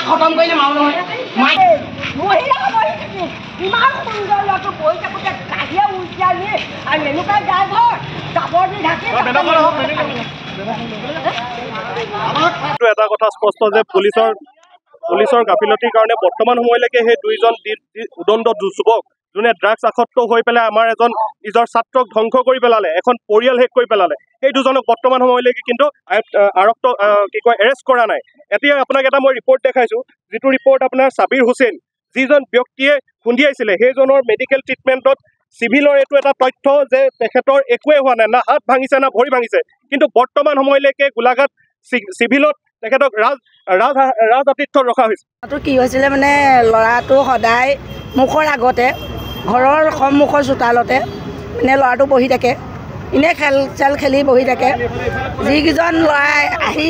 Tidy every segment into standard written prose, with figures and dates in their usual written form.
খতম কৰিলে মাৰো নহয় এটা কথা স্পষ্ট যে পুলিচৰ গাফিলতিৰ কাৰণে বৰ্তমান সময়লৈকে সেই দুইজন উদণ্ড যুৱক যোনে ড্ৰাগছ আসক্ত হৈ পেলাই আমাৰ এজন নিজৰ ছাত্ৰক ধ্বংস কৰি পেলালে, এখন পৰিয়াল শেষ কৰি পেলালে, সেই দুজনক বৰ্তমান সময়লৈকে কিন্তু এৰেষ্ট কৰা নাই। এতিয়া আপোনাক এটা মই ৰিপৰ্ট দেখাইছো, যিটো ৰিপৰ্ট আপোনাৰ ছাবিৰ হুছেইন যিজন ব্যক্তিয়ে খুন্দিয়াইছিলে সেইজনৰ মেডিকেল ট্ৰিটমেণ্টত চিভিলৰ এইটো এটা তথ্য যে তেখেতৰ একোৱে হোৱা নাই, না হাত ভাঙিছে না ভৰি ভাঙিছে, কিন্তু বৰ্তমান সময়লৈকে গোলাঘাট চিভিলত তেখেতক ৰাজ আতিথ্যত ৰখা হৈছে। কি হৈছিলে মানে ল'ৰাটো সদায় মুখৰ আগতে ঘৰৰ সন্মুখৰ চোতালতে মানে ল'ৰাটো বহি থাকে, এনেই খেল খেলি বহি থাকে। যিকেইজন ল'ৰাই আহি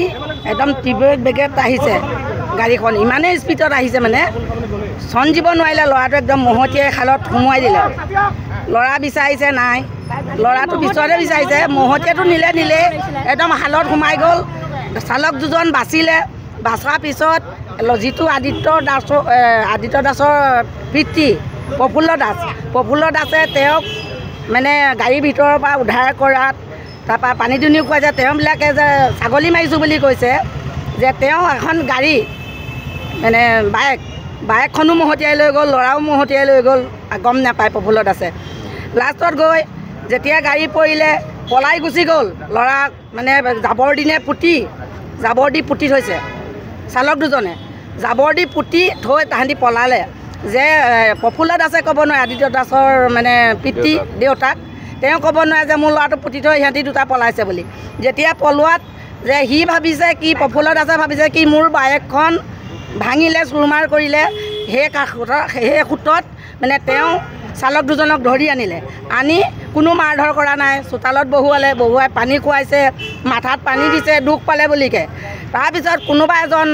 একদম তীব্ৰ বেগত আহিছে, গাড়ীখন ইমানেই স্পীডত আহিছে মানে চঞ্জিব নোৱাৰিলে, ল'ৰাটো একদম মহতিয়াই খালত সোমোৱাই দিলে। ল'ৰা বিচাৰিছে নাই, ল'ৰাটো পিছতে বিচাৰিছে, মহতিয়াটো নিলে একদম শালত সোমাই গ'ল। চালক দুজন বাচিলে, বাচাৰ পিছত যিটো আদিত্য দাসৰ পিতৃ প্ৰফুল্ল দাসে তেওঁক মানে গাড়ীৰ ভিতৰৰ পৰা উদ্ধাৰ কৰাত, তাৰপৰা পানী দুনিও খুৱাইছে। তেওঁবিলাকে যে ছাগলী মাৰিছোঁ বুলি কৈছে, যে তেওঁ এখন গাড়ী মানে বাইকখনো মহতিয়াই লৈ গ'ল, ল'ৰাও মহতিয়াই লৈ গ'ল, গম নাপায় প্ৰফুল্ল দাসে। লাষ্টত গৈ যেতিয়া গাড়ী পৰিলে পলাই গুচি গ'ল। ল'ৰাক মানে জাবৰ দি পুতি থৈছে চালক দুজনে, জাবৰ দি পুতি থৈ তাহাঁতি পলালে। যে প্ৰফুল্ল দাসে ক'ব নোৱাৰে, আদিত্য দাসৰ মানে পিতৃ দেউতাক, তেওঁ ক'ব নোৱাৰে যে মোৰ ল'ৰাটো পুতি থৈ সিহঁতি দুটা পলাইছে বুলি। যেতিয়া পলোৱাত যে সি ভাবিছে কি, প্ৰফুল্ল দাসে ভাবিছে কি মোৰ বাইকখন ভাঙিলে, চুৰমাৰ কৰিলে, সেই সূত্ৰত মানে তেওঁ চালক দুজনক ধৰি আনি কোনো মাৰধৰ কৰা নাই, চোতালত বহুৱাই পানী খুৱাইছে, মাথাত পানী দিছে, দুখ পালে বুলিকে। তাৰপিছত কোনোবা এজন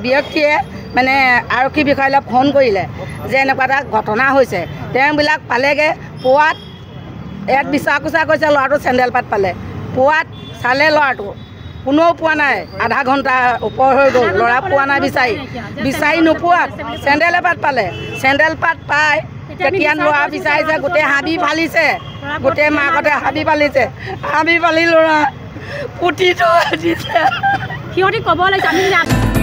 ব্যক্তিয়ে মানে আৰক্ষী বিষয়ালৈ ফোন কৰিলে যে এনেকুৱা এটা ঘটনা হৈছে। তেওঁবিলাক পালেগৈ, পোৱাত ইয়াত বিচাৰ কোচাৰ কৰিছে, ল'ৰাটো চেণ্ডেল পাত পালে। পোৱাত চালে ল'ৰাটো, কোনেও পোৱা নাই, আধা ঘণ্টা ওপৰ হৈ গ'ল, ল'ৰা পোৱা নাই, বিচাৰি নোপোৱাত চেণ্ডেল এপাত পালে। চেণ্ডেল পাত পাই তেতিয়া ল'ৰা বিচাৰিছে, গোটেই হাবি ফালিছে, গোটেই মাকতে হাবি ফালি ল'ৰা পুতি থৈ দিছে। সিহঁতি ক'ব লাগিছে আমি